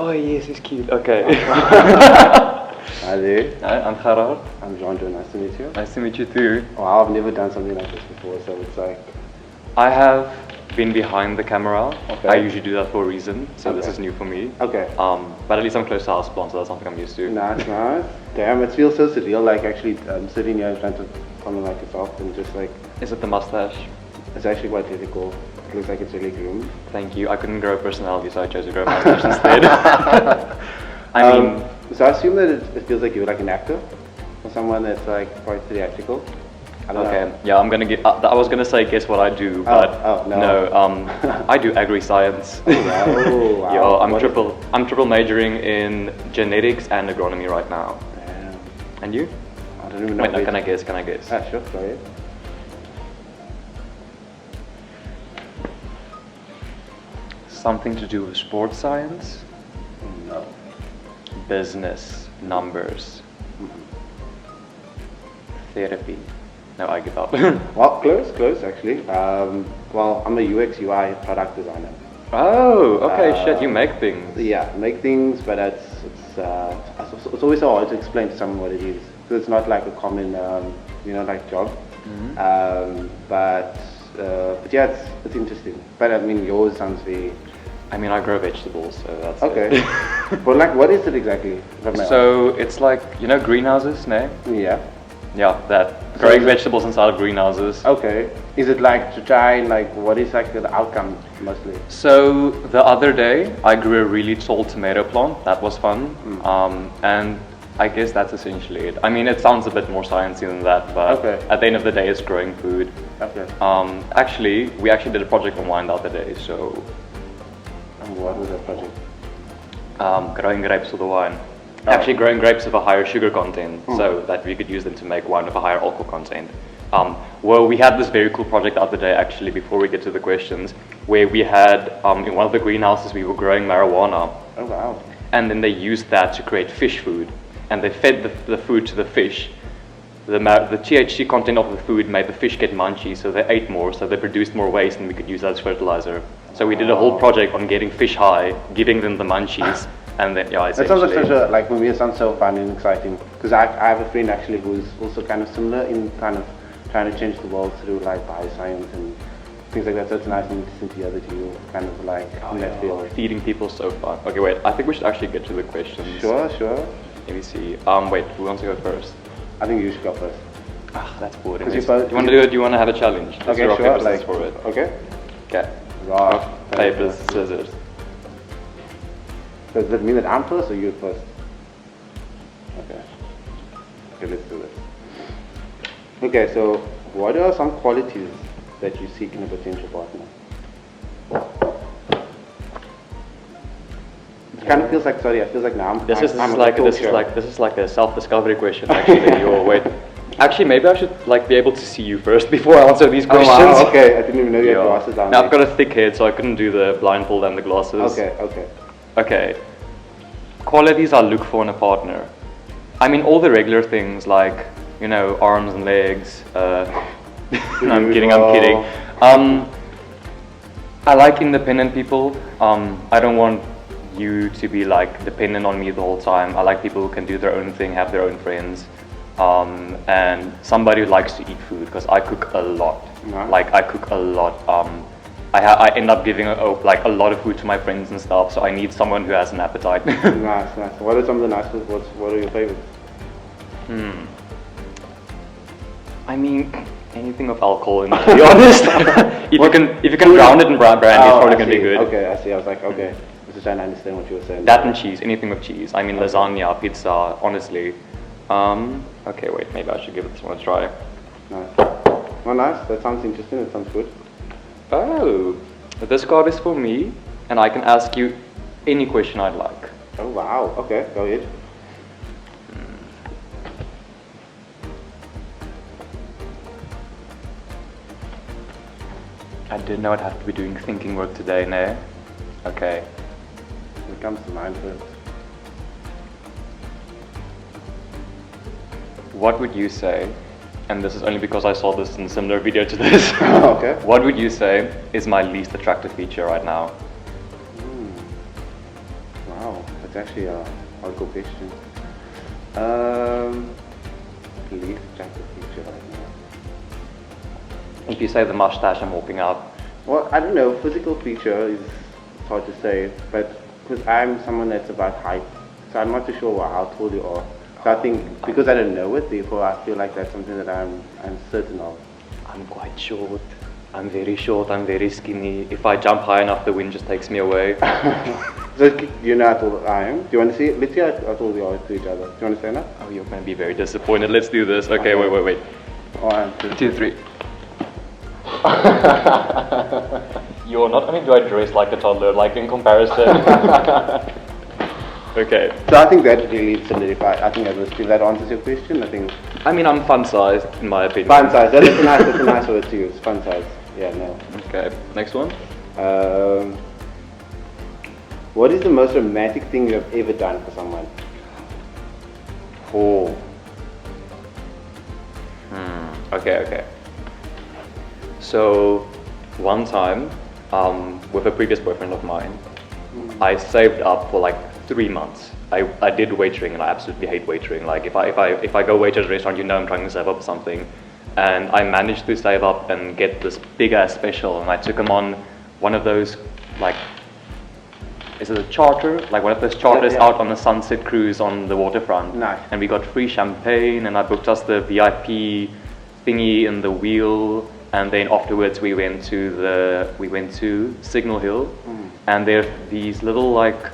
Oh yes, he's cute. Okay. Hi there. Hi, I'm Gerard. I'm John. Nice to meet you. Nice to meet you too. Wow, I've never done something like this before, so it's like... I have been behind the camera. Okay. I usually do that for a reason, so this Okay. is new for me. Okay. But at least I'm close to houseplant, so that's something I'm used to. Nice. Damn, it feels so surreal, like actually sitting here in front of someone like yourself and just like... Is it the mustache? It's actually quite difficult. It looks like it's really groomed. Thank you. I couldn't grow a personality, so I chose to grow a mustache instead. I mean... So I assume that it feels like you're like an actor? Or someone that's like quite theatrical? I don't know. Yeah, I'm gonna get. I was gonna say guess what I do, but no. I do agri-science. Oh, wow. Yo, I'm triple majoring in genetics and agronomy right now. Damn. And you? I don't even know. Wait, no, can I guess? Ah, sure, go ahead. Something to do with sports science? No. Business, numbers, therapy. No, I give up. Well, close actually. Well, I'm a UX UI product designer. Oh, okay, shit, you make things. Yeah, make things, but it's always so hard to explain to someone what it is. So it's not like a common, like job. But yeah, it's interesting. But I mean, yours sounds very... I mean, I grow vegetables, so that's okay. it. But like, what is it exactly? So it's like, greenhouses, no? Yeah. Yeah, that. Growing vegetables inside of greenhouses. Okay. Is it like to try and like, what is like the outcome mostly? So the other day, I grew a really tall tomato plant. That was fun. And I guess that's essentially it. I mean, it sounds a bit more sciencey than that, but at the end of the day, it's growing food. Okay. We actually did a project on wine the other day, so... And what was that project? Growing grapes for the wine. Actually growing grapes with a higher sugar content, so that we could use them to make wine with a higher alcohol content. Well, we had this very cool project the other day, actually, before we get to the questions, where we had, in one of the greenhouses, we were growing marijuana. Oh, wow. And then they used that to create fish food. And they fed the food to the fish. The THC content of the food made the fish get munchy, so they ate more, so they produced more waste, and we could use that as fertilizer. So we did a whole project on getting fish high, giving them the munchies, and then, yeah, That sounds like such a, like, for me it sounds so fun and exciting. Because I have a friend actually who's also kind of similar in kind of trying to change the world through like bioscience and things like that. So it's nice and interesting to hear that you kind of like in that field. Feeding people so fun. Okay, wait, I think we should actually get to the questions. Sure. Let me see. Wait, who wants to go first? I think you should go first. That's boring. You want to do it? Do you want to have a challenge? Let's okay, rock, sure. paper, scissors for it. Okay. Rock, paper, scissors. Does that mean that I'm first or you first? Okay, let's do this. Okay, so what are some qualities that you seek in a potential partner? It kind of feels like, sorry, it feels like now This is like a self-discovery question, actually. Actually, maybe I should be able to see you first before I answer these questions. Oh, wow, okay. I didn't even know you had glasses down now, I've got a thick head, so I couldn't do the blindfold and the glasses. Okay. Qualities I look for in a partner. I mean, all the regular things like, arms and legs. No, I'm kidding. I like independent people. I don't want you to be dependent on me the whole time. I like people who can do their own thing, have their own friends. And somebody who likes to eat food, because I cook a lot. I cook a lot. I end up giving a lot of food to my friends and stuff, so I need someone who has an appetite. Nice. What are some of the nice foods? What are your favorites? I mean, anything of alcohol in it, to be honest. if you can drown it in brandy, it's probably going to be good. Okay, I see. I was like, okay. I was just trying to understand what you were saying. That and cheese, anything with cheese. I mean, lasagna, pizza, honestly. Okay, wait, maybe I should give this one a try. Nice. Oh, nice. That sounds interesting. That sounds good. Oh, this card is for me, and I can ask you any question I'd like. Oh, wow. Okay, go ahead. I didn't know I'd have to be doing thinking work today, no? Okay. It comes to mind first. What would you say, and this is only because I saw this in a similar video to this, okay. What would you say is my least attractive feature right now? Wow. It's actually a hardcore question. Least attractive feature right now. If you say the mustache, I'm walking out. Well, I don't know. Physical feature is hard to say, but because I'm someone that's about height, so I'm not too sure how tall you are. So I think because I don't know it, therefore I feel like that's something that I'm certain of. I'm quite short. I'm very short. I'm very skinny. If I jump high enough, the wind just takes me away. So you know how tall I am? Do you want to see? Let's see how tall we are to each other. Do you want to say that? Oh, you're going to be very disappointed. Let's do this. Okay, wait. 1, 2, 3. You're not only do I dress like a toddler, like in comparison. Okay. So I think that really solidifies. I think that answers your question. I mean, I'm fun sized in my opinion. Fun size. That's a nice word to use. Fun size. Yeah. No. Okay. Next one. What is the most romantic thing you have ever done for someone? Oh. Okay. So, one time, with a previous boyfriend of mine, I saved up for like 3 months. I did waitering, and I absolutely hate waitering. Like if I go wait at a restaurant, I'm trying to save up something, and I managed to save up and get this big ass special, and I took him on one of those like. Is it a charter? Like one of those charters out on the sunset cruise on the waterfront. Nice. And we got free champagne, and I booked us the VIP thingy in the wheel, and then afterwards we went to Signal Hill, and there are these little like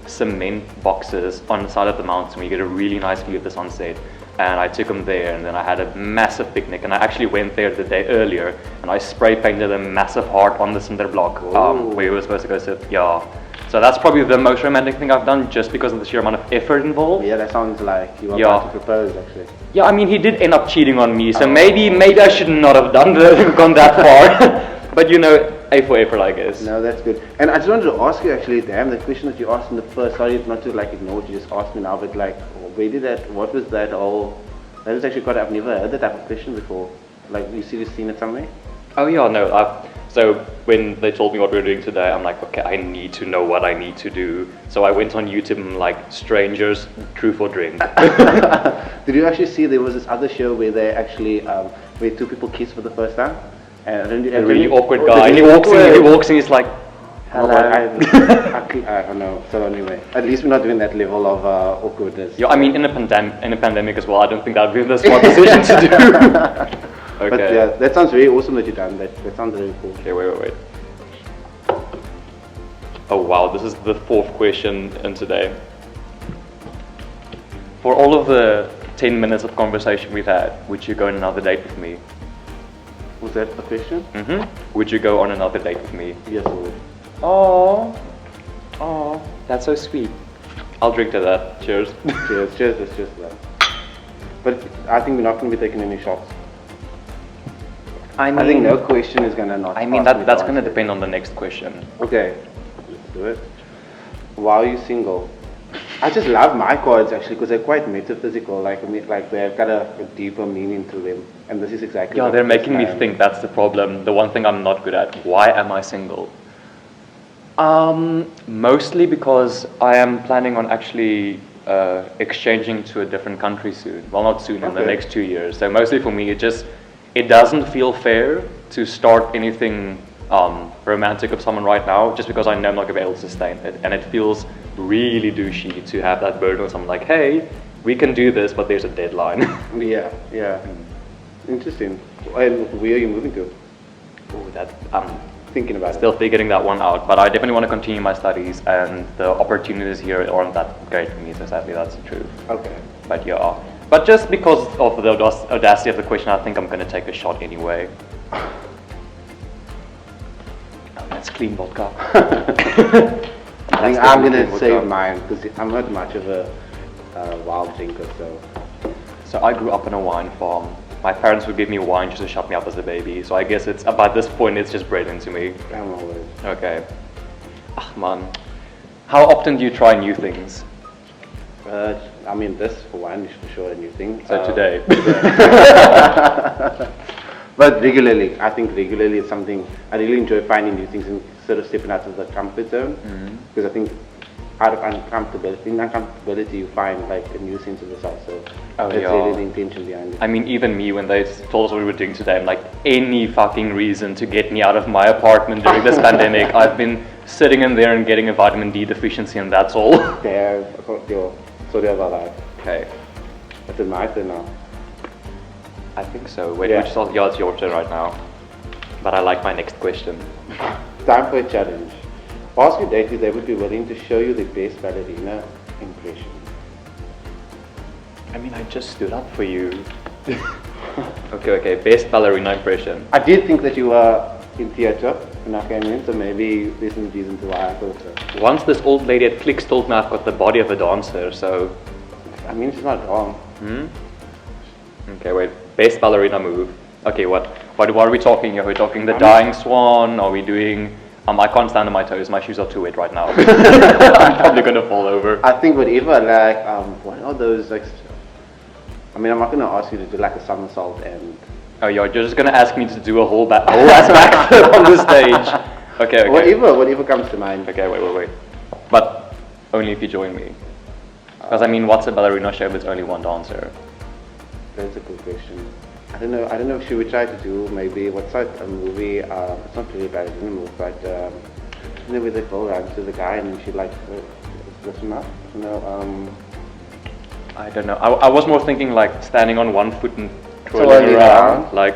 cement boxes on the side of the mountain where you get a really nice view of the sunset. And I took them there, and then I had a massive picnic, and I actually went there the day earlier, and I spray painted a massive heart on the cinder block where we were supposed to go sit. Yeah. So that's probably the most romantic thing I've done, just because of the sheer amount of effort involved. Yeah, that sounds like you were about to propose, actually. Yeah, I mean, he did end up cheating on me, so maybe I should not have gone that far. But A for effort, I guess. No, that's good. And I just wanted to ask you, actually, damn, the question that you asked in the first, sorry not to like ignore what you just asked me now, but like, what was that all? That was actually I've never heard that type of question before. Like, you seriously seen it somewhere? Oh yeah, no. So when they told me what we were doing today, I'm like, okay, I need to know what I need to do. So I went on YouTube and like, strangers, truth or drink. Did you actually see there was this other show where they actually, where two people kiss for the first time? And a really awkward guy. And he walks in, he's like, hello. I don't know. So anyway, at least we're not doing that level of awkwardness. Yeah, I mean, in a pandemic as well, I don't think that would be the smart decision to do. Okay. But yeah, that sounds very awesome that you've done that. That sounds really cool. Okay, wait. Oh wow, this is the 4th question in today. For all of the 10 minutes of conversation we've had, would you go on another date with me? Was that the question? Mm-hmm. Would you go on another date with me? Yes, I would. Oh, that's so sweet. I'll drink to that. Cheers. Cheers, let's cheers to that. But I think we're not going to be taking any shots. I think no question is going to not. I mean, that's going to depend on the next question. Okay, let's do it. Why are you single? I just love my cards actually because they're quite metaphysical. Like they've got a deeper meaning to them, and this is exactly. Yeah, they're making me think. That's the problem. The one thing I'm not good at. Why am I single? Mostly because I am planning on actually exchanging to a different country soon. Well, not soon, in the next 2 years. So mostly for me, it doesn't feel fair to start anything romantic with someone right now, just because I know I'm not going to be able to sustain it. And it feels really douchey to have that burden on someone like, hey, we can do this, but there's a deadline. Yeah. Interesting. And where are you moving to? Oh, that thinking about still figuring that one out, but I definitely want to continue my studies, and the opportunities here aren't that great for me, so sadly that's the truth. Okay. But yeah, but just because of the audacity of the question, I think I'm going to take a shot anyway. Oh, that's clean vodka. I think I'm going to save mine because I'm not much of a wild drinker, So I grew up in a wine farm. My parents would give me wine just to shut me up as a baby. So I guess it's about this point it's just bred into me. I'm always. Okay. Ah, man. How often do you try new things? I mean, this for one is for sure a new thing. So today. But regularly, I think regularly is something I really enjoy finding new things and sort of stepping out of the comfort zone. Because I think out of uncomfortability. In uncomfortability, you find like a new sense of yourself. So Oh, that's yeah. really the intention behind it. I mean, even me, when they told us what we were doing today, I'm like, any fucking reason to get me out of my apartment during this pandemic. I've been sitting in there and getting a vitamin D deficiency, and that's all. Yeah, sorry about that. Okay, It's a my turn now. I think so. Wait, Yeah. yeah, it's your turn right now. But I like my next question. Time for a challenge. Ask your date if they would be willing to show you the best ballerina impression. I mean, I just stood up for you. Okay, best ballerina impression. I did think that you were in theatre when I came in, so maybe there's some reason to why I thought so. Once this old lady at Clicks told me I've got the body of a dancer, so... I mean, she's not wrong. Okay, wait. Best ballerina move. Okay, what are we talking here? Are we talking the dying swan? Are we doing... I can't stand on my toes. My shoes are too wet right now. I'm probably going to fall over. I think whatever, like, what are those, like... I mean, I'm not going to ask you to do like a somersault and... Oh, you're just going to ask me to do a whole ass backflip on the stage. Okay. Whatever comes to mind. Okay, wait. But only if you join me. Because I mean, what's a ballerina show if there's only one dancer? That's a good question. I don't know if she would try to do maybe, what's that, a movie, it's not really bad, it's a movie, but, you know, with the girl runs to the guy and she like, listen up, you know, I don't know. I was more thinking like standing on one foot and twirling around. Like,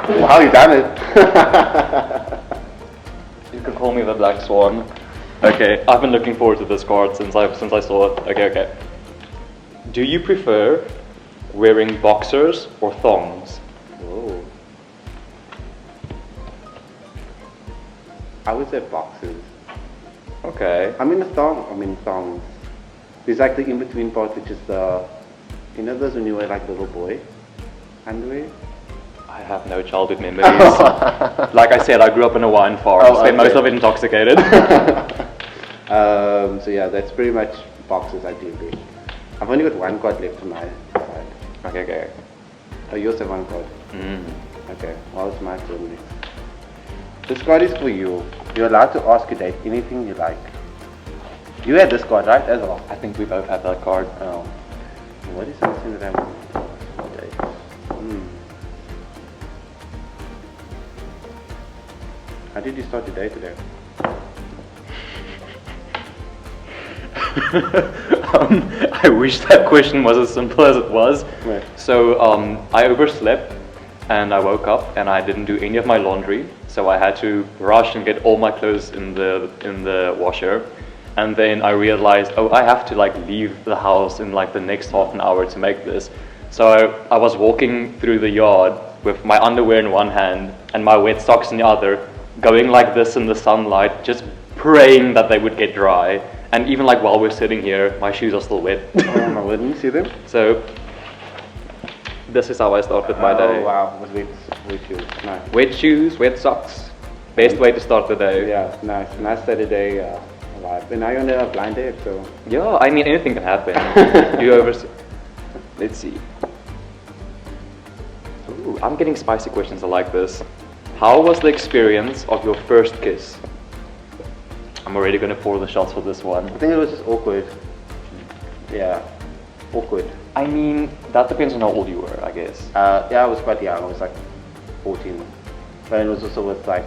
wow, you done it. you could call me the Black Swan. Okay, I've been looking forward to this card since I saw it. Okay. Do you prefer wearing boxers or thongs? Whoa. I would say boxers. Okay. I mean thongs. There's like the in-between part, which is the, you know those when you wear like little boy underwear? I have no childhood memories. Like I said, I grew up in a wine farm, spent most of it intoxicated. So yeah, that's pretty much boxers ideally. I've only got one card left on my side. Okay. Oh, you also have one card. Okay, well it's my turn next. This card is for you. You're allowed to ask your date anything you like. You had this card, right, as well? I think we both had that card. Oh. What is something that I want to ask your date? How did you start your day today? I wish that question was as simple as it was. Right. So I overslept and I woke up and I didn't do any of my laundry, so I had to rush and get all my clothes in the washer. And then I realized, I have to like leave the house in like the next half an hour to make this. So I was walking through the yard with my underwear in one hand and my wet socks in the other, going like this in the sunlight, just praying that they would get dry. And even like while we're sitting here, my shoes are still wet. Oh my word, didn't you see them? So this is how I started my day. Oh wow, with wet shoes, nice. Wet shoes, wet socks, best way to start the day. Yeah, nice Saturday vibe. And now you're on a blind date, so... Yeah, I mean anything can happen. Let's see. Ooh, I'm getting spicy questions. I like this. How was the experience of your first kiss? I'm already going to pour the shots for this one. I think it was just awkward. Yeah, awkward. I mean, that depends on how old you were, I guess. Yeah, I was quite young. I was like 14. But it was also with like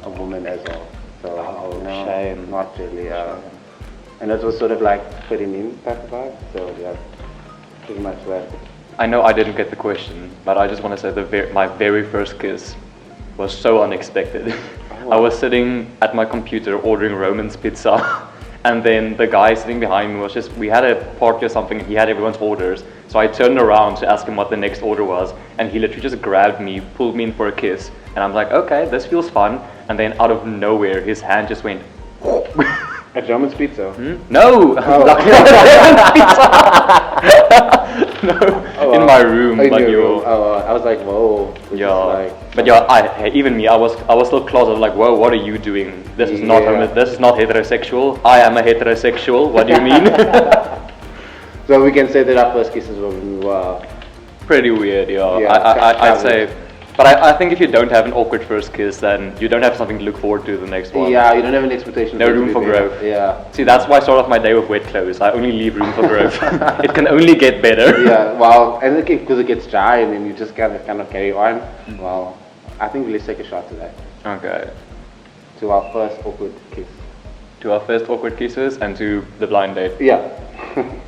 a woman as well. So, shame. Not really. And it was sort of like fitting in type of vibe. So yeah, pretty much that. I know I didn't get the question, but I just want to say my very first kiss was so unexpected. I was sitting at my computer ordering Roman's pizza, and then the guy sitting behind me we had a party or something, and he had everyone's orders. So I turned around to ask him what the next order was, and he literally just grabbed me, pulled me in for a kiss, and I'm like, okay, this feels fun. And then out of nowhere, his hand just went. At Roman's Pizza? No! Oh. No, in my room. In like your room. I was like, whoa. Yeah, but yeah, even me, I was still closeted. Like, whoa, what are you doing? This is not heterosexual. I am a heterosexual. What do you mean? So we can say that our first kisses were pretty weird. Yeah, Yeah, I'd say But I think if you don't have an awkward first kiss, then you don't have something to look forward to the next one. Yeah, you don't have an expectation. No room for growth. Yeah. See, that's why I start off my day with wet clothes. I only leave room for growth. It can only get better. Yeah, well, and because it gets dry and then you just kind of carry on. Well, I think let's take a shot to that. Okay. To our first awkward kiss. To our first awkward kisses and to the blind date. Yeah.